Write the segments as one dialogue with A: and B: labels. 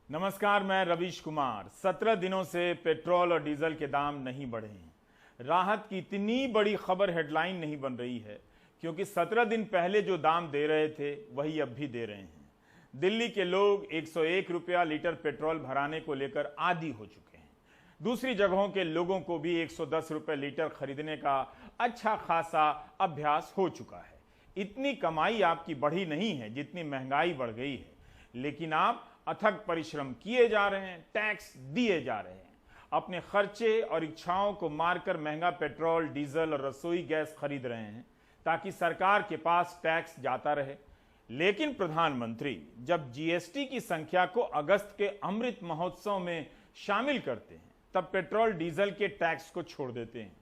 A: नमस्कार, मैं रवीश कुमार। 17 दिनों से पेट्रोल और डीजल के दाम नहीं बढ़े हैं। राहत की इतनी बड़ी खबर हेडलाइन नहीं बन रही है क्योंकि 17 दिन पहले जो दाम दे रहे थे वही अब भी दे रहे हैं। दिल्ली के लोग 101 रुपया लीटर पेट्रोल भराने को लेकर आदी हो चुके हैं। दूसरी जगहों के लोगों को भी 110 रुपये लीटर खरीदने का अच्छा खासा अभ्यास हो चुका है। इतनी कमाई आपकी बढ़ी नहीं है जितनी महंगाई बढ़ गई है, लेकिन आप अथक परिश्रम किए जा रहे हैं, टैक्स दिए जा रहे हैं, अपने खर्चे और इच्छाओं को मारकर महंगा पेट्रोल, डीजल और रसोई गैस खरीद रहे हैं ताकि सरकार के पास टैक्स जाता रहे। लेकिन प्रधानमंत्री जब जीएसटी की संख्या को अगस्त के अमृत महोत्सव में शामिल करते हैं तब पेट्रोल डीजल के टैक्स को छोड़ देते हैं।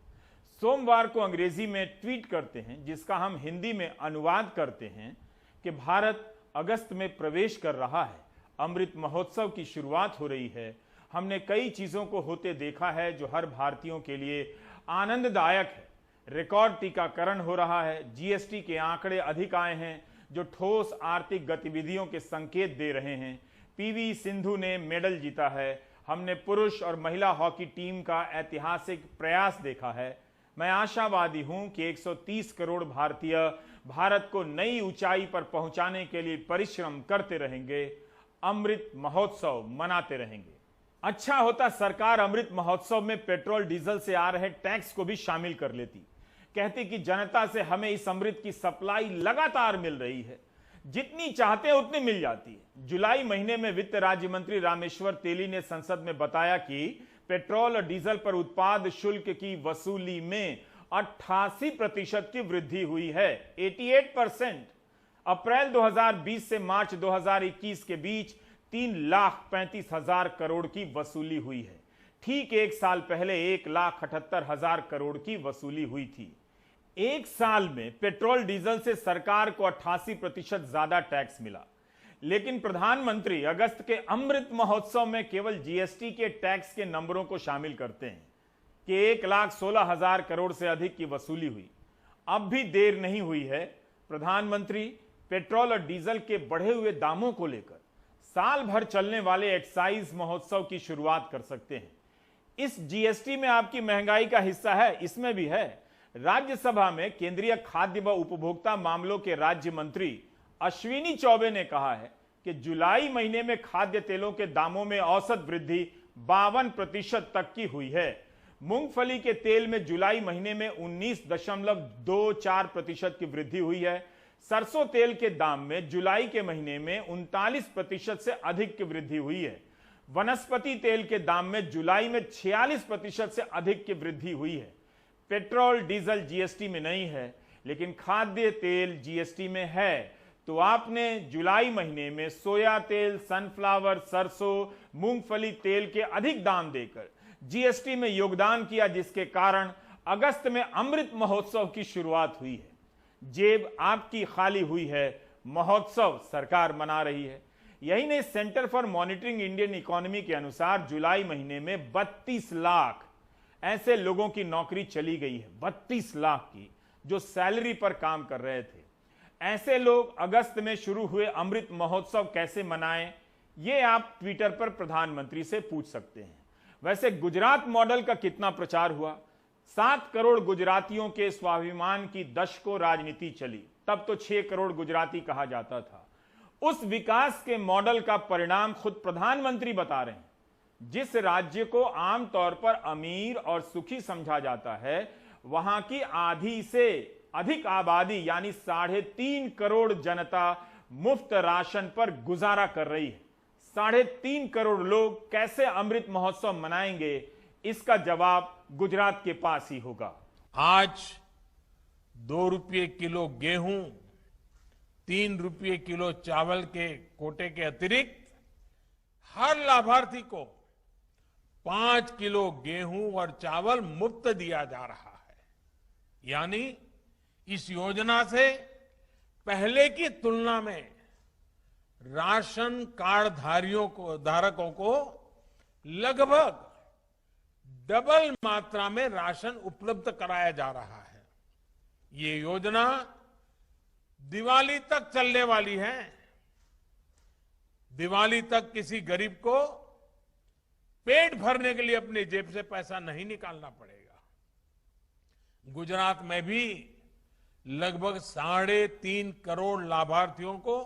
A: सोमवार को अंग्रेजी में ट्वीट करते हैं जिसका हम हिंदी में अनुवाद करते हैं कि भारत अगस्त में प्रवेश कर रहा है, अमृत महोत्सव की शुरुआत हो रही है। हमने कई चीजों को होते देखा है जो हर भारतीयों के लिए आनंददायक है। रिकॉर्ड टीकाकरण हो रहा है, जीएसटी के आंकड़े अधिक आए हैं जो ठोस आर्थिक गतिविधियों के संकेत दे रहे हैं। पीवी सिंधु ने मेडल जीता है। हमने पुरुष और महिला हॉकी टीम का ऐतिहासिक प्रयास देखा है। मैं आशावादी हूं कि 130 करोड़ भारतीय भारत को नई ऊंचाई पर पहुंचाने के लिए परिश्रम करते रहेंगे, अमृत महोत्सव मनाते रहेंगे। अच्छा होता सरकार अमृत महोत्सव में पेट्रोल डीजल से आ रहे टैक्स को भी शामिल कर लेती। कहती कि जनता से हमें इस अमृत की सप्लाई लगातार मिल रही है, जितनी चाहते हैं उतनी मिल जाती है। जुलाई महीने में वित्त राज्य मंत्री रामेश्वर तेली ने संसद में बताया कि पेट्रोल और डीजल पर उत्पाद शुल्क की वसूली में 88% की वृद्धि हुई है, 88%। अप्रैल 2020 से मार्च 2021 के बीच 3,35,000 करोड़ की वसूली हुई है। ठीक एक साल पहले 1,78,000 करोड़ की वसूली हुई थी। एक साल में पेट्रोल डीजल से सरकार को 88% ज्यादा टैक्स मिला। लेकिन प्रधानमंत्री अगस्त के अमृत महोत्सव में केवल जीएसटी के टैक्स के नंबरों को शामिल करते हैं कि 1,16,000 करोड़ से अधिक की वसूली हुई। अब भी देर नहीं हुई है। प्रधानमंत्री पेट्रोल और डीजल के बढ़े हुए दामों को लेकर साल भर चलने वाले एक्साइज महोत्सव की शुरुआत कर सकते हैं। इस जीएसटी में आपकी महंगाई का हिस्सा है, इसमें भी है। राज्यसभा में केंद्रीय खाद्य व उपभोक्ता मामलों के राज्य मंत्री अश्विनी चौबे ने कहा है कि जुलाई महीने में खाद्य तेलों के दामों में औसत वृद्धि 52% तक की हुई है। मूंगफली के तेल में जुलाई महीने में 19.24% की वृद्धि हुई है। सरसों तेल के दाम में जुलाई के महीने में 39% से अधिक की वृद्धि हुई है। वनस्पति तेल के दाम में जुलाई में 46% से अधिक की वृद्धि हुई है। पेट्रोल डीजल जीएसटी में नहीं है, लेकिन खाद्य तेल जीएसटी में है। तो आपने जुलाई महीने में सोया तेल, सनफ्लावर, सरसों, मूंगफली तेल के अधिक दाम देकर जीएसटी में योगदान किया, जिसके कारण अगस्त में अमृत महोत्सव की शुरुआत हुई है। जेब आपकी खाली हुई है, महोत्सव सरकार मना रही है। यही नहीं, centre for monitoring Indian economy के अनुसार जुलाई महीने में 32 लाख ऐसे लोगों की नौकरी चली गई है, 32 लाख की, जो सैलरी पर काम कर रहे थे। ऐसे लोग अगस्त में शुरू हुए अमृत महोत्सव कैसे मनाएं, ये आप ट्विटर पर प्रधानमंत्री से पूछ सकते हैं। वैसे गुजरात मॉडल का कितना प्रचार हुआ? 7 करोड़ गुजरातियों के स्वाभिमान की दशकों राजनीति चली, तब तो 6 करोड़ गुजराती कहा जाता था। उस विकास के मॉडल का परिणाम खुद प्रधानमंत्री बता रहे हैं। जिस राज्य को आमतौर पर अमीर और सुखी समझा जाता है, वहां की आधी से अधिक आबादी यानी 3.5 करोड़ जनता मुफ्त राशन पर गुजारा कर रही है। 3.5 करोड़ लोग कैसे अमृत महोत्सव मनाएंगे, इसका जवाब गुजरात के पास ही होगा।
B: आज 2 रुपये किलो गेहूं, 3 रुपये किलो चावल के कोटे के अतिरिक्त हर लाभार्थी को 5 किलो गेहूं और चावल मुफ्त दिया जा रहा है। यानी इस योजना से पहले की तुलना में राशन कार्ड धारकों को लगभग डबल मात्रा में राशन उपलब्ध कराया जा रहा है। ये योजना दिवाली तक चलने वाली है। दिवाली तक किसी गरीब को पेट भरने के लिए अपनी जेब से पैसा नहीं निकालना पड़ेगा। गुजरात में भी लगभग 3.5 करोड़ लाभार्थियों को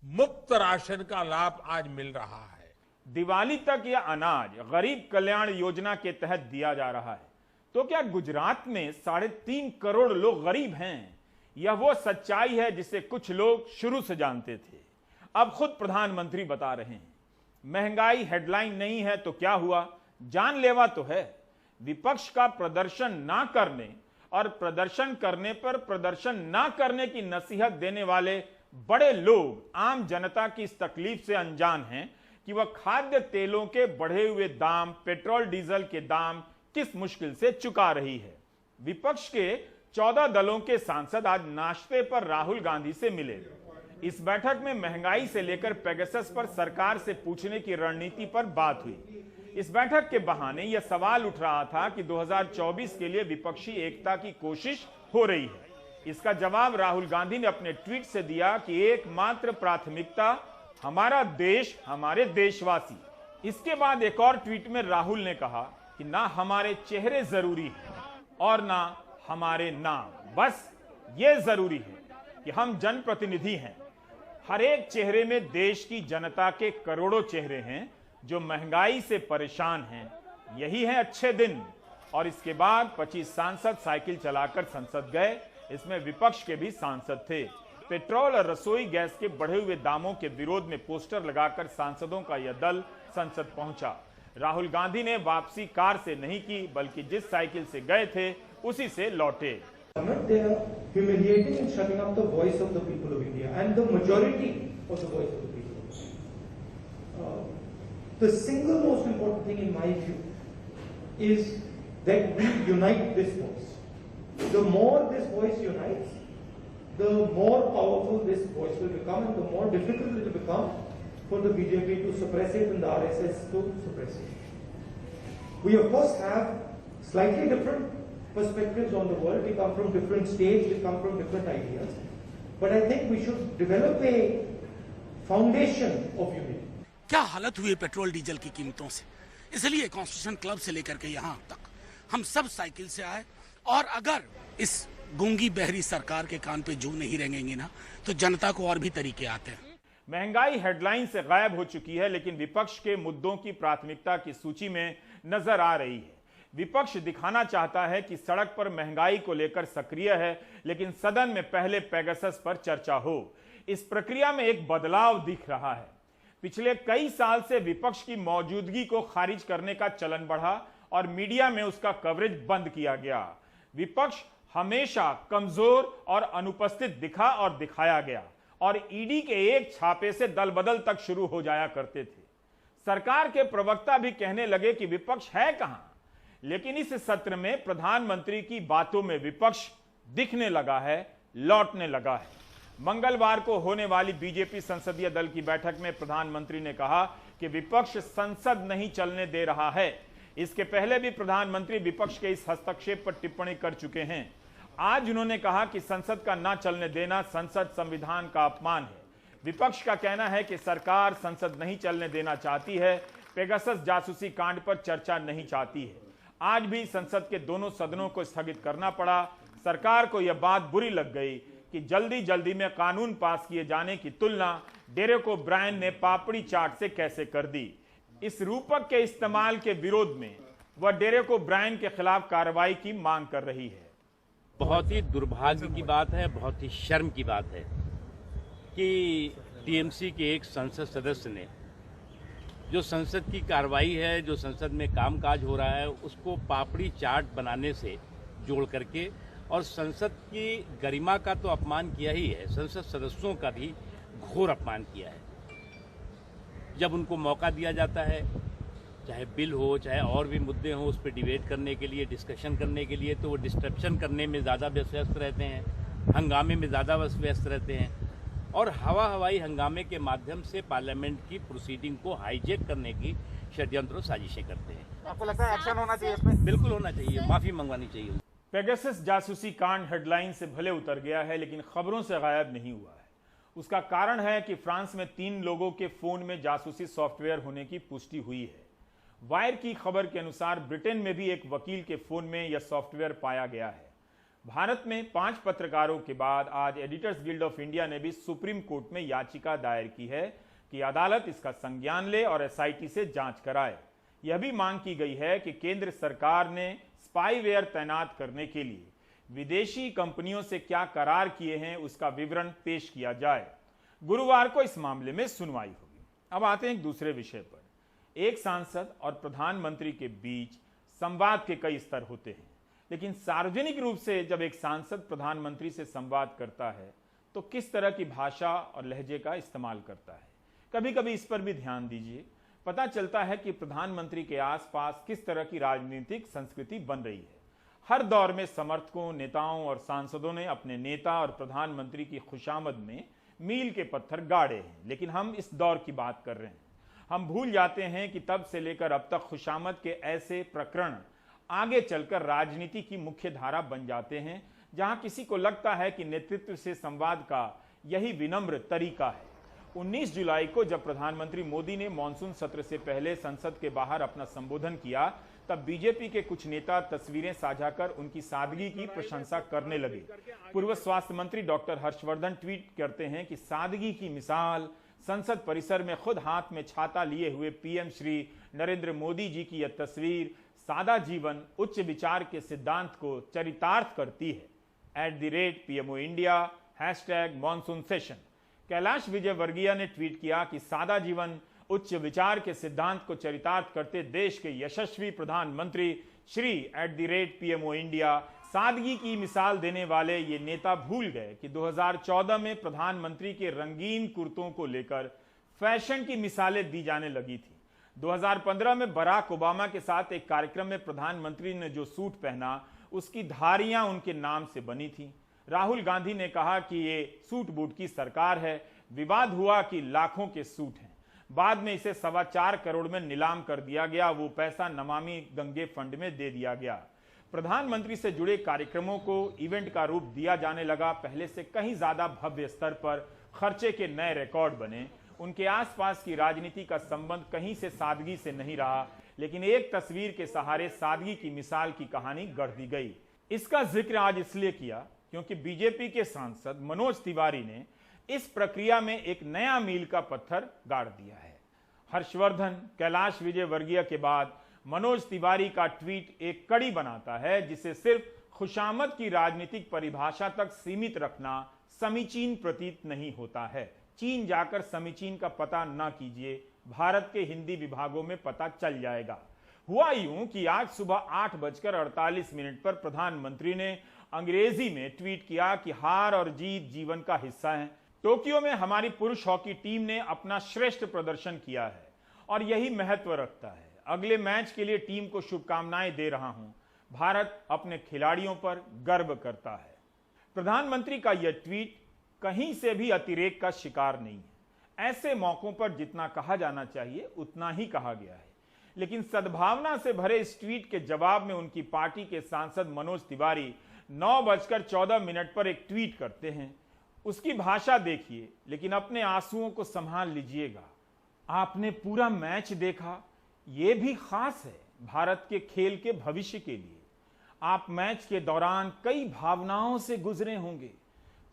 B: मुफ्त राशन का लाभ आज मिल रहा है।
A: दिवाली तक यह अनाज गरीब कल्याण योजना के तहत दिया जा रहा है, तो क्या गुजरात में 3.5 करोड़ लोग गरीब हैं? यह वो सच्चाई है जिसे कुछ लोग शुरू से जानते थे, अब खुद प्रधानमंत्री बता रहे हैं। महंगाई हेडलाइन नहीं है तो क्या हुआ, जानलेवा तो है। विपक्ष का प्रदर्शन ना करने और प्रदर्शन करने पर प्रदर्शन ना करने की नसीहत देने वाले बड़े लोग आम जनता की इस तकलीफ से अनजान हैं कि वह खाद्य तेलों के बढ़े हुए दाम, पेट्रोल डीजल के दाम किस मुश्किल से चुका रही है। विपक्ष के 14 दलों के सांसद आज नाश्ते पर राहुल गांधी से मिले। इस बैठक में महंगाई से लेकर पेगासस पर सरकार से पूछने की रणनीति पर बात हुई। इस बैठक के बहाने यह सवाल उठ रहा था कि 2024 के लिए विपक्षी एकता की कोशिश हो रही है। इसका जवाब राहुल गांधी ने अपने ट्वीट से दिया कि एकमात्र प्राथमिकता हमारा देश, हमारे देशवासी। इसके बाद एक और ट्वीट में राहुल ने कहा कि ना हमारे चेहरे जरूरी है और ना हमारे नाम, बस ये जरूरी है कि हम जनप्रतिनिधि हैं। हर एक चेहरे में देश की जनता के करोड़ों चेहरे हैं जो महंगाई से परेशान हैं। यही है अच्छे दिन। और इसके बाद 25 सांसद साइकिल चलाकर संसद गए। इसमें विपक्ष के भी सांसद थे। पेट्रोल और रसोई गैस के बढ़े हुए दामों के विरोध में पोस्टर लगाकर सांसदों का यह दल संसद पहुंचा। राहुल गांधी ने वापसी कार से नहीं की, बल्कि जिस साइकिल से गए थे उसी से लौटे।
C: They are humiliating and shutting up the voice of the people of India and the majority of the voice of the people. The single most important thing in my view is that we unite this voice. The more this voice unites, the more powerful this voice will become and the more difficult it will become for the BJP to suppress it and the RSS to suppress it. We of course have slightly different perspectives on the world. We come from different states, we come from different ideas. But I think we should develop a foundation of unity.
D: क्या हालत हुई petrol diesel की कीमतों से, इसलिए constitution club से लेकर के यहाँ तक हम सब साइकिल से आए। और अगर इस गूंगी बहरी सरकार के कान पे जू नहीं रेंगेंगे ना, तो जनता को और भी तरीके आते हैं।
A: महंगाई हेडलाइन से गायब हो चुकी है, लेकिन विपक्ष के मुद्दों की प्राथमिकता की सूची में नजर आ रही है। विपक्ष दिखाना चाहता है कि सड़क पर महंगाई को लेकर सक्रिय है, लेकिन सदन में पहले पेगासस पर चर्चा हो। इस प्रक्रिया में एक बदलाव दिख रहा है। पिछले कई साल से विपक्ष की मौजूदगी को खारिज करने का चलन बढ़ा और मीडिया में उसका कवरेज बंद किया गया। विपक्ष हमेशा कमजोर और अनुपस्थित दिखा और दिखाया गया और ईडी के एक छापे से दल बदल तक शुरू हो जाया करते थे। सरकार के प्रवक्ता भी कहने लगे कि विपक्ष है कहां, लेकिन इस सत्र में प्रधानमंत्री की बातों में विपक्ष दिखने लगा है, लौटने लगा है। मंगलवार को होने वाली बीजेपी संसदीय दल की बैठक में प्रधानमंत्री ने कहा कि विपक्ष संसद नहीं चलने दे रहा है। इसके पहले भी प्रधानमंत्री विपक्ष के इस हस्तक्षेप पर टिप्पणी कर चुके हैं। आज उन्होंने कहा कि संसद का ना चलने देना संसद संविधान का अपमान है। विपक्ष का कहना है कि सरकार संसद नहीं चलने देना चाहती है, पेगासस जासूसी कांड पर चर्चा नहीं चाहती है। आज भी संसद के दोनों सदनों को स्थगित करना पड़ा। सरकार को यह बात बुरी लग गई कि जल्दी जल्दी में कानून पास किए जाने की तुलना डेरेक ओब्रायन ने पापड़ी चाट से कैसे कर दी। इस रूपक के इस्तेमाल के विरोध में वह डेरेक ओब्रायन के खिलाफ कार्रवाई की मांग कर रही है।
E: बहुत ही दुर्भाग्य की बात है, बहुत ही शर्म की बात है कि टीएमसी के एक संसद सदस्य ने जो संसद की कार्रवाई है, जो संसद में कामकाज हो रहा है, उसको पापड़ी चाट बनाने से जोड़ करके और संसद की गरिमा का तो अपमान किया ही है, संसद सदस्यों का भी घोर अपमान किया है। जब उनको मौका दिया जाता है, चाहे बिल हो चाहे और भी मुद्दे हों, उस पर डिबेट करने के लिए, डिस्कशन करने के लिए, तो वो डिस्ट्रप्शन करने में ज़्यादा व्यस्त रहते हैं, हंगामे में ज़्यादा व्यस्त रहते हैं और हवाई हंगामे के माध्यम से पार्लियामेंट की प्रोसीडिंग को हाईजैक करने की षड्यंत्र और साजिशें करते हैं।
F: आपको लगता है एक्शन होना चाहिए इसमें?
E: बिल्कुल होना चाहिए, माफी मंगवानी चाहिए।
A: पेगासस जासूसी कांड हेडलाइन से भले उतर गया है, लेकिन खबरों से गायब नहीं हुआ है। उसका कारण है कि फ्रांस में 3 लोगों के फोन में जासूसी सॉफ्टवेयर होने की पुष्टि हुई है। वायर की खबर के अनुसार ब्रिटेन में भी एक वकील के फोन में यह सॉफ्टवेयर पाया गया है। भारत में 5 पत्रकारों के बाद आज एडिटर्स गिल्ड ऑफ इंडिया ने भी सुप्रीम कोर्ट में याचिका दायर की है कि अदालत इसका संज्ञान ले और एसआईटी से जांच कराए। यह भी मांग की गई है कि केंद्र सरकार ने स्पाईवेयर तैनात करने के लिए विदेशी कंपनियों से क्या करार किए हैं उसका विवरण पेश किया जाए। गुरुवार को इस मामले में सुनवाई होगी। अब आते हैं एक दूसरे विषय पर। एक सांसद और प्रधानमंत्री के बीच संवाद के कई स्तर होते हैं, लेकिन सार्वजनिक रूप से जब एक सांसद प्रधानमंत्री से संवाद करता है तो किस तरह की भाषा और लहजे का इस्तेमाल करता है, कभी कभी इस पर भी ध्यान दीजिए। पता चलता है कि प्रधानमंत्री के आसपास किस तरह की राजनीतिक संस्कृति बन रही है। हर दौर में समर्थकों, नेताओं और सांसदों ने अपने नेता और प्रधानमंत्री की खुशामद में मील के पत्थर गाड़े हैं, लेकिन हम इस दौर की बात कर रहे हैं। हम भूल जाते हैं कि तब से लेकर अब तक खुशामद के ऐसे प्रकरण आगे चलकर राजनीति की मुख्य धारा बन जाते हैं, जहां किसी को लगता है कि नेतृत्व से संवाद का यही विनम्र तरीका है। 19 जुलाई को जब प्रधानमंत्री मोदी ने मॉनसून सत्र से पहले संसद के बाहर अपना संबोधन किया, तब बीजेपी के कुछ नेता तस्वीरें साझा कर उनकी सादगी की प्रशंसा करने लगे। पूर्व स्वास्थ्य मंत्री डॉक्टर हर्षवर्धन ट्वीट करते हैं कि सादगी की मिसाल संसद परिसर में खुद हाथ में छाता लिए हुए पीएम श्री नरेंद्र मोदी जी की यह तस्वीर सादा जीवन उच्च विचार के सिद्धांत को चरितार्थ करती है। @PMO India #Monsoon Session। Kailash Vijayvargiya ने ट्वीट किया कि सादा जीवन उच्च विचार के सिद्धांत को चरितार्थ करते देश के यशस्वी प्रधानमंत्री श्री @PMO India सादगी की मिसाल देने वाले ये नेता भूल गए कि 2014 में प्रधानमंत्री के रंगीन कुर्तों को लेकर फैशन की मिसालें दी जाने लगी थी। 2015 में बराक ओबामा के साथ एक कार्यक्रम में प्रधानमंत्री ने जो सूट पहना उसकी धारियां उनके नाम से बनी थी। राहुल गांधी ने कहा कि ये सूट बूट की सरकार है। विवाद हुआ कि लाखों के सूट हैं। बाद में इसे 4.25 करोड़ में नीलाम कर दिया गया। वो पैसा नमामि गंगे फंड में दे दिया गया। प्रधानमंत्री से जुड़े कार्यक्रमों को इवेंट का रूप दिया जाने लगा। पहले से कहीं ज्यादा भव्य स्तर पर खर्चे के नए रिकॉर्ड बने। उनके आसपास की राजनीति का संबंध कहीं से सादगी से नहीं रहा, लेकिन एक तस्वीर के सहारे सादगी की मिसाल की कहानी गढ़ दी गई। इसका जिक्र आज इसलिए किया क्योंकि बीजेपी के सांसद मनोज तिवारी ने इस प्रक्रिया में एक नया मील का पत्थर गाड़ दिया है। हर्षवर्धन, कैलाश विजयवर्गीय के बाद मनोज तिवारी का ट्वीट एक कड़ी बनाता है जिसे सिर्फ खुशामद की राजनीतिक परिभाषा तक सीमित रखना समीचीन प्रतीत नहीं होता है। चीन जाकर समीचीन का पता न कीजिए, भारत के हिंदी विभागों में पता चल जाएगा। हुआ यूं कि आज सुबह 8:48 पर प्रधानमंत्री ने अंग्रेजी में ट्वीट किया कि हार और जीत जीवन का हिस्सा है। टोक्यो में हमारी पुरुष हॉकी टीम ने अपना श्रेष्ठ प्रदर्शन किया है और यही महत्व रखता है। अगले मैच के लिए टीम को शुभकामनाएं दे रहा हूं। भारत अपने खिलाड़ियों पर गर्व करता है। प्रधानमंत्री का यह ट्वीट कहीं से भी अतिरेक का शिकार नहीं है। ऐसे मौकों पर जितना कहा जाना चाहिए उतना ही कहा गया है, लेकिन सद्भावना से भरे इस ट्वीट के जवाब में उनकी पार्टी के सांसद मनोज तिवारी 9:14 पर एक ट्वीट करते हैं। उसकी भाषा देखिए, लेकिन अपने आंसुओं को संभाल लीजिएगा। आपने पूरा मैच देखा, यह भी खास है भारत के खेल के भविष्य के लिए। आप मैच के दौरान कई भावनाओं से गुजरे होंगे।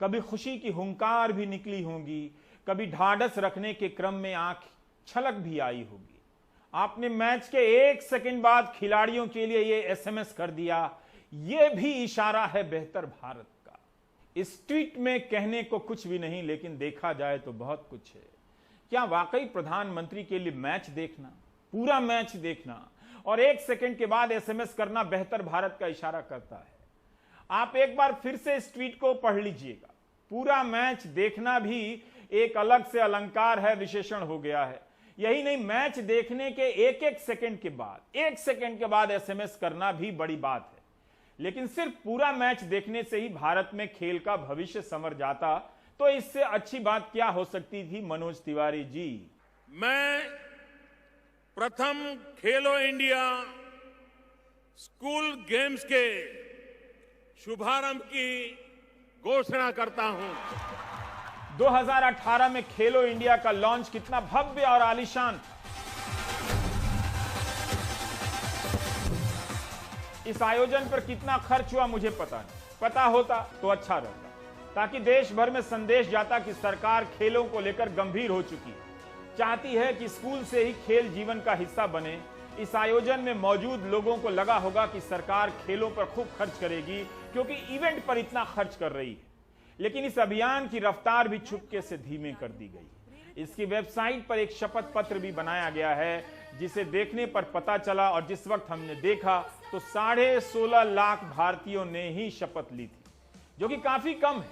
A: कभी खुशी की हुंकार भी निकली होंगी, कभी ढाढ़स रखने के क्रम में आंख छलक भी आई होगी। आपने मैच के 1 सेकंड बाद खिलाड़ियों के लिए यह SMS कर दिया, यह भी इशारा है बेहतर भारत का। इस ट्वीट में कहने को कुछ भी नहीं, लेकिन देखा जाए तो बहुत कुछ है। क्या वाकई प्रधानमंत्री के लिए मैच देखना, पूरा मैच देखना और 1 सेकंड के बाद SMS करना बेहतर भारत का इशारा करता है? आप एक बार फिर से इस ट्वीट को पढ़ लीजिएगा। पूरा मैच देखना भी एक अलग से अलंकार है, विशेषण हो गया है। यही नहीं, मैच देखने के 1 सेकंड के बाद SMS करना भी बड़ी बात है। लेकिन सिर्फ पूरा मैच देखने से ही भारत में खेल का भविष्य संवर जाता, तो इससे अच्छी बात क्या हो सकती थी मनोज तिवारी जी?
B: मैं प्रथम खेलो इंडिया स्कूल गेम्स के शुभारंभ की घोषणा करता हूं।
A: 2018 में खेलो इंडिया का लॉन्च कितना भव्य और आलीशान था। इस आयोजन पर कितना खर्च हुआ मुझे पता नहीं, पता होता तो अच्छा रहता, ताकि देश भर में संदेश जाता कि सरकार खेलों को लेकर गंभीर हो चुकी है, चाहती है कि स्कूल से ही खेल जीवन का हिस्सा बने। इस आयोजन में मौजूद लोगों को लगा होगा कि सरकार खेलों पर खूब खर्च करेगी क्योंकि इवेंट पर इतना खर्च कर रही है, लेकिन इस अभियान की रफ्तार भी चुपके से धीमे कर दी गई। इसकी वेबसाइट पर एक शपथ पत्र भी बनाया गया है, जिसे देखने पर पता चला और जिस वक्त हमने देखा तो 16.5 लाख भारतीयों ने ही शपथ ली थी, जो कि काफी कम है।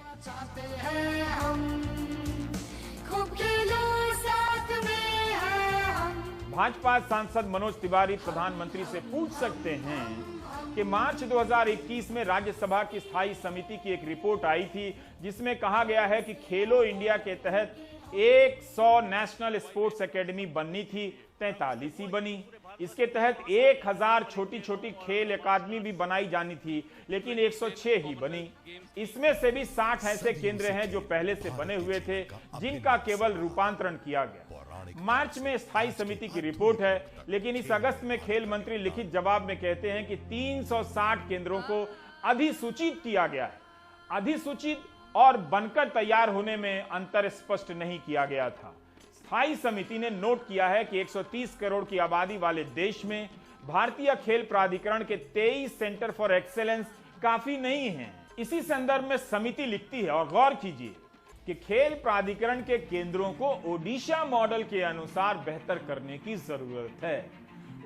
A: भाजपा सांसद मनोज तिवारी प्रधानमंत्री से पूछ सकते हैं कि मार्च 2021 में राज्यसभा की स्थायी समिति की एक रिपोर्ट आई थी, जिसमें कहा गया है कि खेलो इंडिया के तहत 100 नेशनल स्पोर्ट्स एकेडमी बननी थी, 43 ही बनी। इसके तहत 1000 छोटी छोटी खेल अकादमी भी बनाई जानी थी, लेकिन 106 ही बनी। इसमें से भी 60 ऐसे केंद्र हैं जो पहले से बने हुए थे, जिनका केवल रूपांतरण किया गया। मार्च में स्थायी समिति की रिपोर्ट है, लेकिन इस अगस्त में खेल मंत्री लिखित जवाब में कहते हैं कि 360 केंद्रों को अधिसूचित किया गया है। अधिसूचित और बनकर तैयार होने में अंतर स्पष्ट नहीं किया गया था। स्थायी समिति ने नोट किया है कि 130 करोड़ की आबादी वाले देश में भारतीय खेल प्राधिकरण के 23 सेंटर फॉर एक्सेलेंस काफी नहीं हैं। इसी संदर्भ में समिति लिखती है, और गौर कीजिए कि खेल प्राधिकरण के केंद्रों को ओडिशा मॉडल के अनुसार बेहतर करने की जरूरत है।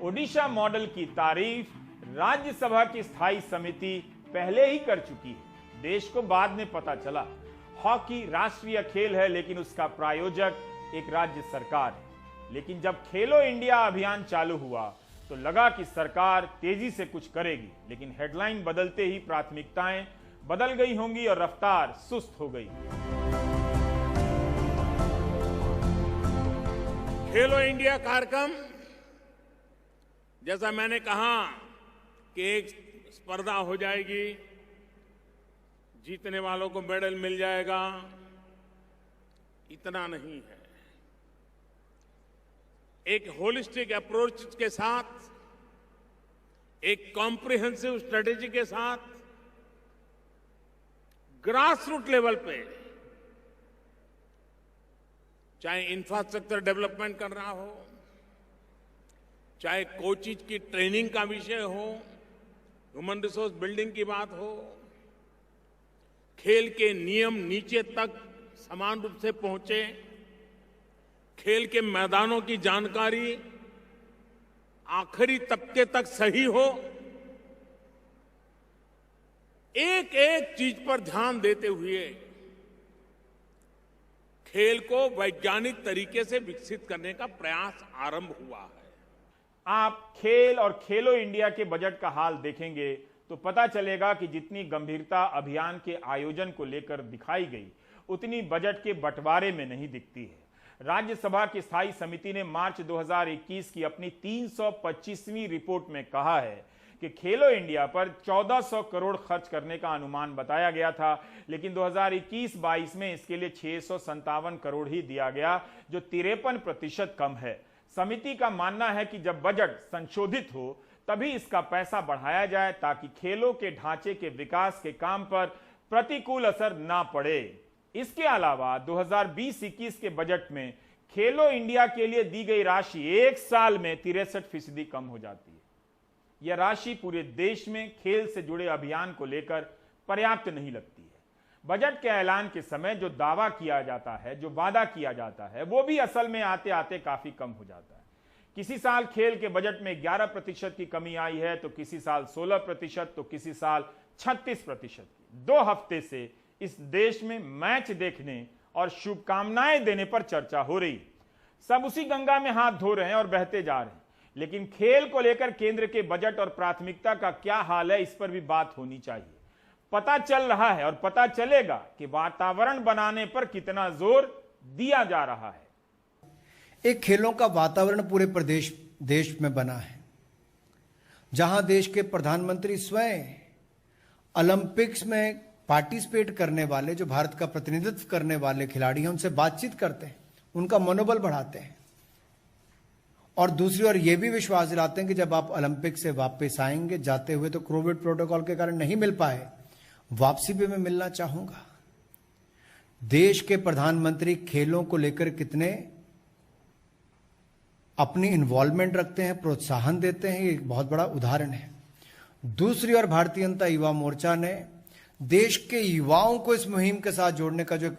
A: ओडिशा मॉडल की तारीफ राज्यसभा की स्थायी समिति पहले ही कर चुकी है। देश को बाद में पता चला हॉकी राष्ट्रीय खेल है, लेकिन उसका प्रायोजक एक राज्य सरकार है। लेकिन जब खेलो इंडिया अभियान चालू हुआ तो लगा कि सरकार तेजी से कुछ करेगी, लेकिन हेडलाइन बदलते ही प्राथमिकताएं बदल गई होंगी और रफ्तार सुस्त हो गई।
B: खेलो इंडिया कार्यक्रम, जैसा मैंने कहा कि एक स्पर्धा हो जाएगी, जीतने वालों को मेडल मिल जाएगा, इतना नहीं है। एक होलिस्टिक अप्रोच के साथ, एक कॉम्प्रिहेंसिव स्ट्रेटेजी के साथ, ग्रास रूट लेवल पे, चाहे इंफ्रास्ट्रक्चर डेवलपमेंट कर रहा हो, चाहे कोचिज की ट्रेनिंग का विषय हो, ह्यूमन रिसोर्स बिल्डिंग की बात हो, खेल के नियम नीचे तक समान रूप से पहुंचे, खेल के मैदानों की जानकारी आखिरी तबके तक सही हो, एक एक चीज पर ध्यान देते हुए खेल को वैज्ञानिक तरीके से विकसित करने का प्रयास आरंभ हुआ है।
A: आप खेल और खेलो इंडिया के बजट का हाल देखेंगे तो पता चलेगा कि जितनी गंभीरता अभियान के आयोजन को लेकर दिखाई गई, उतनी बजट के बंटवारे में नहीं दिखती है। राज्यसभा की स्थायी समिति ने मार्च 2021 की अपनी 325वीं रिपोर्ट में कहा है कि खेलो इंडिया पर 1400 करोड़ खर्च करने का अनुमान बताया गया था, लेकिन 2021-22 में इसके लिए 657 करोड़ ही दिया गया, जो 53% कम है। समिति का मानना है कि जब बजट संशोधित हो तभी इसका पैसा बढ़ाया जाए, ताकि खेलों के ढांचे के विकास के काम पर प्रतिकूल असर ना पड़े। इसके अलावा 2020-21 के बजट में खेलो इंडिया के लिए दी गई राशि एक साल में 63% कम हो जाती है। यह राशि पूरे देश में खेल से जुड़े अभियान को लेकर पर्याप्त नहीं लगती है। बजट के ऐलान के समय जो दावा किया जाता है, जो वादा किया जाता है, वो भी असल में आते आते काफी कम हो जाता है। किसी साल खेल के बजट में 11% की कमी आई है, तो किसी साल 16%, तो किसी साल 36%। 2 हफ्ते से इस देश में मैच देखने और शुभकामनाएं देने पर चर्चा हो रही। सब उसी गंगा में हाथ धो रहे हैं और बहते जा रहे हैं, लेकिन खेल को लेकर केंद्र के बजट और प्राथमिकता का क्या हाल है, इस पर भी बात होनी चाहिए। पता चल रहा है और पता चलेगा कि वातावरण बनाने पर कितना जोर दिया जा रहा है।
G: एक खेलों का वातावरण पूरे देश में बना है, जहां देश के प्रधानमंत्री स्वयं ओलंपिक्स में पार्टिसिपेट करने वाले, जो भारत का प्रतिनिधित्व करने वाले खिलाड़ी हैं, उनसे बातचीत करते हैं, उनका मनोबल बढ़ाते हैं और दूसरी ओर ये भी विश्वास दिलाते हैं कि जब आप ओलंपिक से वापस आएंगे, जाते हुए तो कोविड प्रोटोकॉल के कारण नहीं मिल पाए, वापसी पे मैं मिलना चाहूंगा। देश के प्रधानमंत्री खेलों को लेकर कितने अपनी इन्वॉल्वमेंट रखते हैं, प्रोत्साहन देते हैं, ये एक बहुत बड़ा उदाहरण है। दूसरी ओर भारतीय जनता युवा मोर्चा ने देश के युवाओं को इस मुहिम के साथ जोड़ने का जो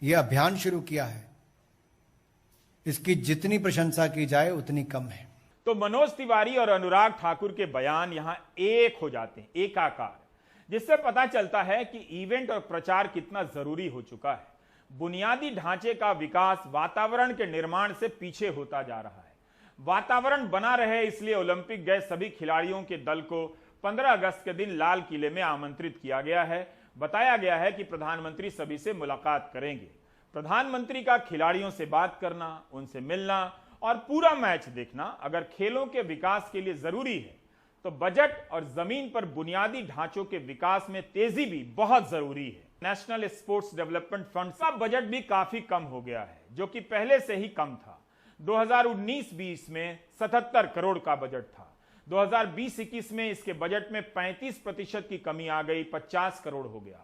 G: ये अभियान शुरू किया है, इसकी जितनी प्रशंसा की जाए उतनी कम है।
A: तो मनोज तिवारी और अनुराग ठाकुर के बयान यहां एक हो जाते हैं, एकाकार, जिससे पता चलता है कि इवेंट और प्रचार कितना जरूरी हो चुका है। बुनियादी ढांचे का विकास वातावरण के निर्माण से पीछे होता जा रहा है। वातावरण बना रहे इसलिए ओलंपिक गए सभी खिलाड़ियों के दल को 15 अगस्त के दिन लाल किले में आमंत्रित किया गया है। बताया गया है कि प्रधानमंत्री सभी से मुलाकात करेंगे। प्रधानमंत्री का खिलाड़ियों से बात करना, उनसे मिलना और पूरा मैच देखना अगर खेलों के विकास के लिए जरूरी है, तो बजट और जमीन पर बुनियादी ढांचों के विकास में तेजी भी बहुत जरूरी है। नेशनल स्पोर्ट्स डेवलपमेंट फंड का बजट भी काफी कम हो गया है, जो कि पहले से ही कम था। 2019-20 में 77 करोड़ का बजट था। 2020-21 में इसके बजट में 35% की कमी आ गई, 50 करोड़ हो गया।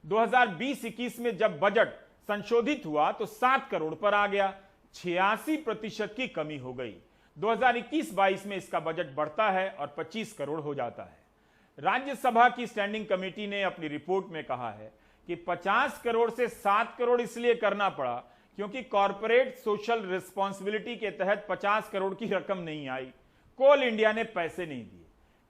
A: 2020-21 में जब बजट संशोधित हुआ तो 7 करोड़ पर आ गया, 86% की कमी हो गई। 2021-22 में इसका बजट बढ़ता है और 25 करोड़ हो जाता है। राज्यसभा की स्टैंडिंग कमेटी ने अपनी रिपोर्ट में कहा है कि 50 करोड़ से 7 करोड़ इसलिए करना पड़ा क्योंकि कॉर्पोरेट सोशल रिस्पॉन्सिबिलिटी के तहत 50 करोड़ की रकम नहीं आई, कोल इंडिया ने पैसे नहीं दिए।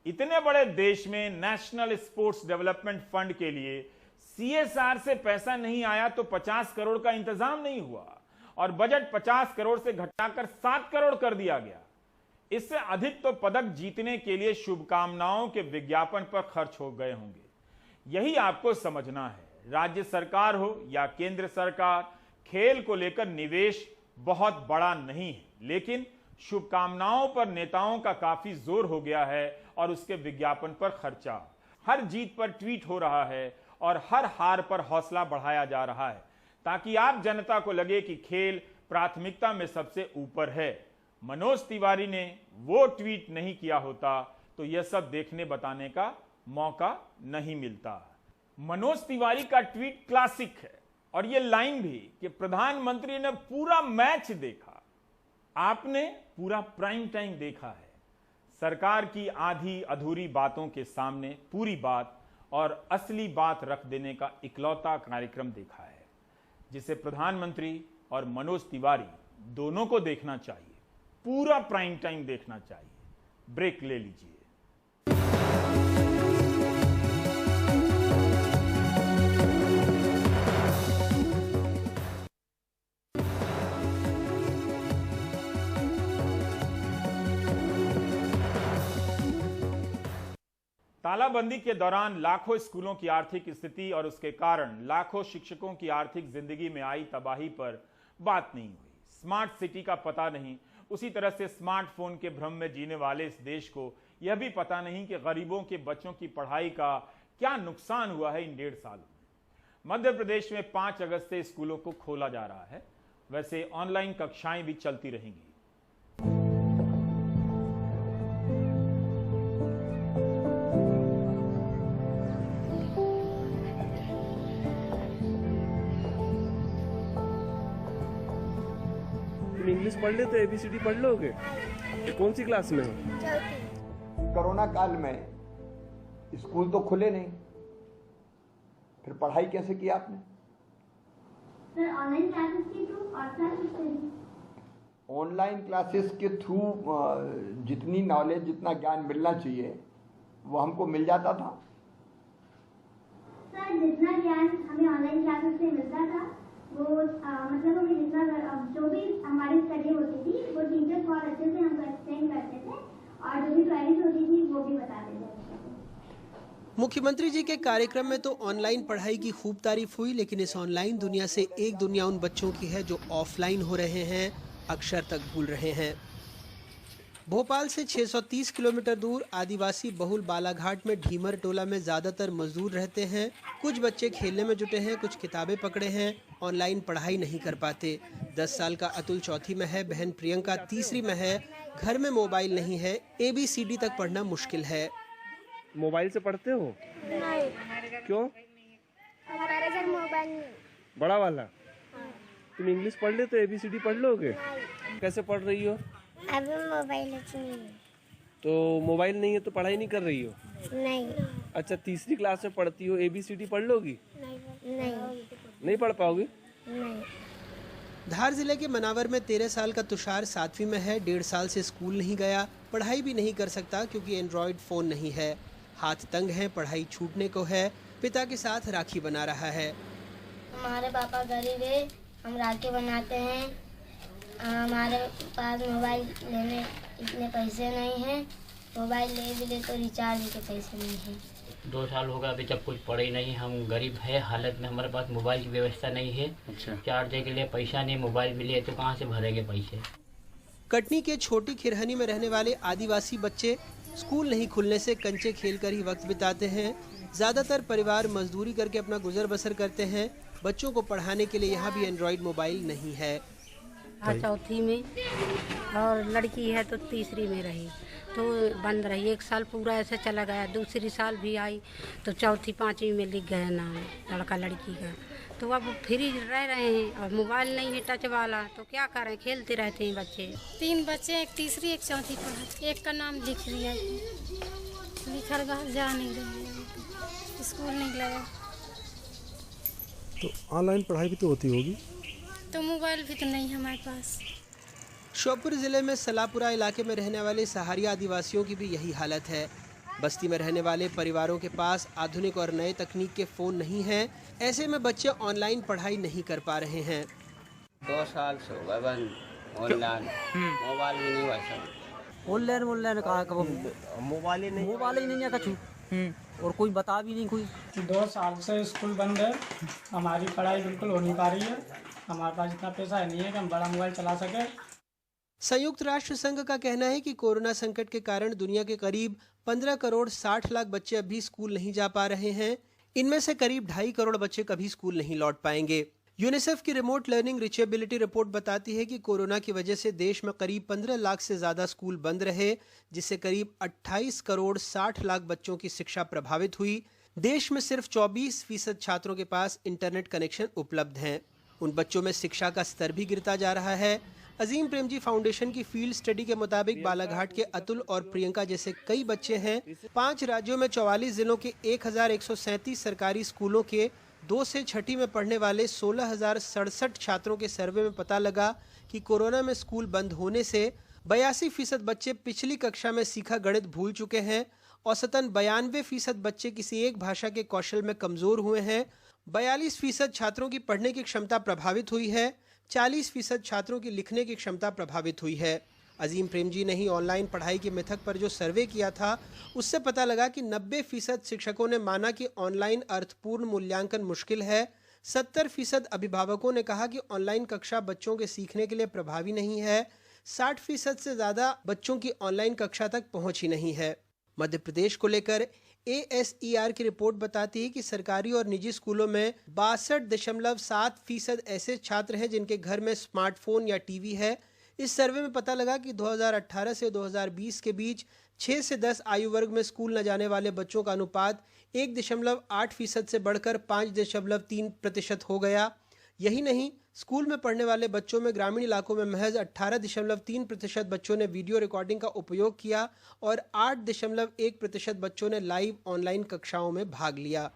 A: इतने बड़े देश में नेशनल स्पोर्ट्स डेवलपमेंट फंड के लिए CSR से पैसा नहीं आया तो 50 करोड़ का इंतजाम नहीं हुआ और बजट 50 करोड़ से घटाकर 7 करोड़ कर दिया गया। इससे अधिक तो पदक जीतने के लिए शुभकामनाओं के विज्ञापन पर खर्च हो गए होंगे। यही आपको समझना है, राज्य सरकार हो या केंद्र सरकार, खेल को लेकर निवेश बहुत बड़ा नहीं है, लेकिन शुभकामनाओं पर नेताओं का काफी जोर हो गया है और उसके विज्ञापन पर खर्चा। हर जीत पर ट्वीट हो रहा है और हर हार पर हौसला बढ़ाया जा रहा है ताकि आप जनता को लगे कि खेल प्राथमिकता में सबसे ऊपर है। मनोज तिवारी ने वो ट्वीट नहीं किया होता तो यह सब देखने बताने का मौका नहीं मिलता। मनोज तिवारी का ट्वीट क्लासिक है और यह लाइन भी कि प्रधानमंत्री ने पूरा मैच देखा, आपने पूरा प्राइम टाइम देखा है। सरकार की आधी अधूरी बातों के सामने पूरी बात और असली बात रख देने का इकलौता कार्यक्रम देखा है, जिसे प्रधानमंत्री और मनोज तिवारी दोनों को देखना चाहिए, पूरा प्राइम टाइम देखना चाहिए। ब्रेक ले लीजिए। तालाबंदी के दौरान लाखों स्कूलों की आर्थिक स्थिति और उसके कारण लाखों शिक्षकों की आर्थिक जिंदगी में आई तबाही पर बात नहीं हुई। स्मार्ट सिटी का पता नहीं, उसी तरह से स्मार्टफोन के भ्रम में जीने वाले इस देश को यह भी पता नहीं कि गरीबों के बच्चों की पढ़ाई का क्या नुकसान हुआ है इन 1.5 सालों में। मध्य प्रदेश में 5 अगस्त से स्कूलों को खोला जा रहा है, वैसे ऑनलाइन कक्षाएं भी चलती रहेंगी।
H: इंग्लिश पढ़ लेते, ABCD पढ़ लोगे? कौन सी क्लास में हो?
I: कोरोना काल में स्कूल तो खुले नहीं, फिर पढ़ाई कैसे की आपने?
J: सर ऑनलाइन क्लासेस के थ्रू और सर
I: ऑनलाइन क्लासेस के थ्रू जितनी नॉलेज, जितना ज्ञान मिलना चाहिए वो हमको मिल जाता था।
J: सर जितना ज्ञान हमें ऑनलाइन क्लासेस से मिलता था वो मतलब हमें जितना जो भी हमारी स्टडी होती थी वो टीचर्स बहुत अच्छे से हमको एक्सप्लेन करते थे और जो भी क्वेरीज होती थी वो भी बताते थे।
K: मुख्यमंत्री जी के कार्यक्रम में तो ऑनलाइन पढ़ाई की खूब तारीफ हुई, लेकिन इस ऑनलाइन दुनिया से एक दुनिया उन बच्चों की है जो ऑफलाइन हो रहे हैं, अक्षर तक भूल रहे हैं। भोपाल से 630 किलोमीटर दूर आदिवासी बहुल बालाघाट में ढीमर टोला में ज्यादातर मजदूर रहते हैं। कुछ बच्चे खेलने में जुटे हैं, कुछ किताबें पकड़े हैं, ऑनलाइन पढ़ाई नहीं कर पाते। 10 साल का अतुल चौथी में है, बहन प्रियंका तीसरी में है। घर में मोबाइल नहीं है, ABCD तक पढ़ना मुश्किल है।
H: मोबाइल से पढ़ते हो?
J: नहीं।
H: क्यों?
J: हमारे घर मोबाइल नहीं।
H: बड़ा वाला? तुम इंग्लिश पढ़ ले तो ABCD पढ़ लोगे? कैसे पढ़ रही हो?
J: अभी मोबाइल नहीं है।
H: तो मोबाइल नहीं है तो पढ़ाई नहीं कर रही हो?
J: नहीं।
H: अच्छा, तीसरी क्लास में पढ़ती हो, ABCD पढ़ लोगी?
J: नहीं।
H: नहीं पढ़ पाओगी?
J: नहीं।
K: धार जिले के मनावर में 13 साल का तुषार 7वीं में है। 1.5 साल से स्कूल नहीं गया, पढ़ाई भी नहीं कर सकता क्योंकि एंड्रॉयड फ़ोन नहीं है। हाथ तंग हैं, पढ़ाई छूटने को है। पिता के साथ राखी बना रहा है।
J: हमारे पापा गरीब है, हम राखी बनाते हैं। हमारे पास मोबाइल लेने इतने पैसे नहीं हैं। मोबाइल ले भी ले तो रिचार्ज के पैसे नहीं हैं।
L: 2 साल हो गया अभी तक कुछ पढ़े नहीं। हम गरीब है हालत में, हमारे पास मोबाइल की व्यवस्था नहीं है।
H: अच्छा।
L: चार्ज के लिए पैसा नहीं, मोबाइल मिले तो कहाँ से भरेंगे पैसे।
K: कटनी के छोटी खिरहनी में रहने वाले आदिवासी बच्चे स्कूल नहीं खुलने से कंचे खेलकर ही वक्त बिताते हैं। ज्यादातर परिवार मजदूरी करके अपना गुजर बसर करते हैं। बच्चों को पढ़ाने के लिए यहाँ भी एंड्रॉयड मोबाइल नहीं है।
M: चौथी में और लड़की है तो तीसरी में रही तो बंद रही। 1 साल पूरा ऐसे चला गया। दूसरी साल भी आई तो चौथी 5वीं में लिख गया नाम लड़का लड़की का। तो अब फ्री रह रहे हैं और मोबाइल नहीं है टच वाला, तो क्या करें, खेलते रहते हैं बच्चे।
N: 3 बच्चे, एक तीसरी एक चौथी पढ़ा। एक का नाम लिख लिया, लिखल जा नहीं रहे, स्कूल नहीं लगा।
O: तो ऑनलाइन पढ़ाई भी तो होती होगी?
N: तो मोबाइल भी तो नहीं है हमारे पास।
K: श्योपुर जिले में सलापुरा इलाके में रहने वाले सहारिया आदिवासियों की भी यही हालत है। बस्ती में रहने वाले परिवारों के पास आधुनिक और नए तकनीक के फ़ोन नहीं हैं। ऐसे में बच्चे ऑनलाइन पढ़ाई नहीं कर पा रहे हैं।
P: 2 साल से हो गए बंद ऑनलाइन, मोबाइल भी नहीं हुआ सब।
Q: ऑनलाइन कहा मोबाइल ही नहीं है कछु, और कोई बता भी नहीं। कोई
R: 2 साल से स्कूल बंद है, हमारी पढ़ाई बिल्कुल हो नहीं पा रही है। हमारे पास इतना पैसा नहीं है कि हम बड़ा मोबाइल चला सके।
K: संयुक्त राष्ट्र संघ का कहना है कि कोरोना संकट के कारण दुनिया के करीब 15 करोड़ 60 लाख बच्चे अभी स्कूल नहीं जा पा रहे हैं। इनमें से करीब 2.5 करोड़ बच्चे कभी स्कूल नहीं लौट पाएंगे। यूनिसेफ की रिमोट लर्निंग रीचेबिलिटी रिपोर्ट बताती है कि कोरोना की वजह से देश में करीब 15 लाख से ज्यादा स्कूल बंद रहे, जिससे करीब 28 करोड़ 60 लाख बच्चों की शिक्षा प्रभावित हुई। देश में सिर्फ 24% छात्रों के पास इंटरनेट कनेक्शन उपलब्ध हैं। उन बच्चों में शिक्षा का स्तर भी गिरता जा रहा है। अजीम प्रेमजी फाउंडेशन की फील्ड स्टडी के मुताबिक बालाघाट के अतुल और प्रियंका जैसे कई बच्चे हैं। 5 राज्यों में 44 जिलों के 1137 सरकारी स्कूलों के 2 से 6ठी में पढ़ने वाले 16,067 छात्रों के सर्वे में पता लगा कि कोरोना में स्कूल बंद होने से 82% बच्चे पिछली कक्षा में सीखा गणित भूल चुके हैं। औसतन 92% बच्चे किसी एक भाषा के कौशल में कमजोर हुए हैं। 42% छात्रों की पढ़ने की क्षमता प्रभावित हुई है। 40% छात्रों की लिखने की क्षमता प्रभावित हुई है। अजीम प्रेमजी ने ही ऑनलाइन पढ़ाई के मिथक पर जो सर्वे किया था, उससे पता लगा कि 90% शिक्षकों ने माना कि ऑनलाइन अर्थपूर्ण मूल्यांकन मुश्किल है। 70% अभिभावकों ने कहा कि ऑनलाइन कक्षा बच्चों के सीखने के लिए प्रभावी नहीं है। 60% से ज़्यादा बच्चों की ऑनलाइन कक्षा तक पहुँच ही नहीं है। मध्य प्रदेश को लेकर ASER की रिपोर्ट बताती है कि सरकारी और निजी स्कूलों में 62.7% ऐसे छात्र हैं जिनके घर में स्मार्टफोन या टीवी है। इस सर्वे में पता लगा कि 2018 से 2020 के बीच 6 से 10 आयु वर्ग में स्कूल न जाने वाले बच्चों का अनुपात 1.8% से बढ़कर 5.3% हो गया। यही नहीं, स्कूल में पढ़ने वाले बच्चों में ग्रामीण इलाकों में महज 18.3% बच्चों ने वीडियो रिकॉर्डिंग का उपयोग किया और 8.1% बच्चों ने लाइव ऑनलाइन कक्षाओं में भाग लिया।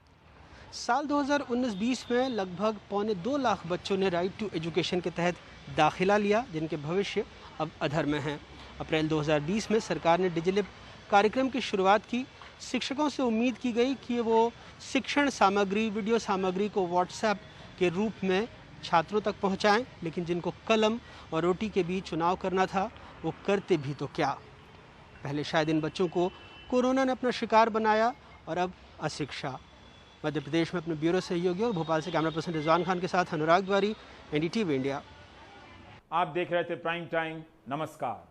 K: साल 2019-20 में लगभग 1.25 लाख बच्चों ने राइट टू एजुकेशन के तहत दाखिला लिया, जिनके भविष्य अब अधर में हैं। अप्रैल 2020 में सरकार ने डिजिलिप कार्यक्रम की शुरुआत की। शिक्षकों से उम्मीद की गई कि वो शिक्षण सामग्री, वीडियो सामग्री को व्हाट्सएप के रूप में छात्रों तक पहुंचाएं, लेकिन जिनको कलम और रोटी के बीच चुनाव करना था, वो करते भी तो क्या। पहले शायद इन बच्चों को कोरोना ने अपना शिकार बनाया और अब अशिक्षा। मध्य प्रदेश में अपने ब्यूरो सहयोगी और भोपाल से कैमरा पर्सन रिजवान खान के साथ अनुराग द्वारी, NDTV इंडिया।
A: आप देख रहे थे प्राइम टाइम। नमस्कार।